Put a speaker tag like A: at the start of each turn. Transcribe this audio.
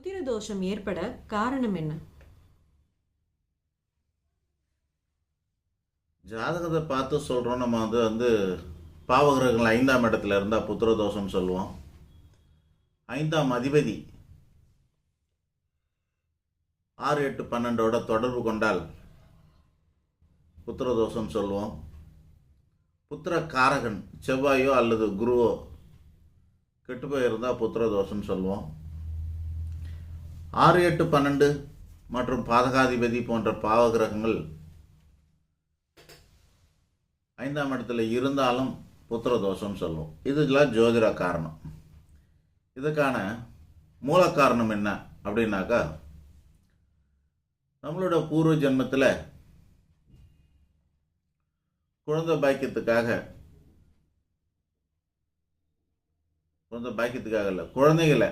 A: புத்திர தோஷம் ஏற்பட காரணம் என்ன?
B: ஜாதகத்தை பார்த்து சொல்கிறோம். நம்ம வந்து பாவகிரகங்கள் 5ஆம் இடத்துல இருந்தால் புத்திர தோஷம் சொல்லுவோம். 5ஆம் அதிபதி 6, 8, 12ஓட தொடர்பு கொண்டால் புத்திர தோஷம் சொல்லுவோம். புத்திர காரகன் செவ்வாயோ அல்லது குருவோ கெட்டு போயிருந்தால் புத்திர தோஷம் சொல்லுவோம். 6, 8, 12 மற்றும் பாதகாதிபதி போன்ற பாவகிரகங்கள் 5ஆம் இடத்துல இருந்தாலும் புத்திர தோஷம் சொல்லுவோம். இதெல்லாம் ஜோதிட காரணம். இதுக்கான மூல காரணம் என்ன அப்படின்னாக்கா, நம்மளோட பூர்வ ஜென்மத்தில் குழந்தை பாக்கியத்துக்காக இல்லை, குழந்தைகளை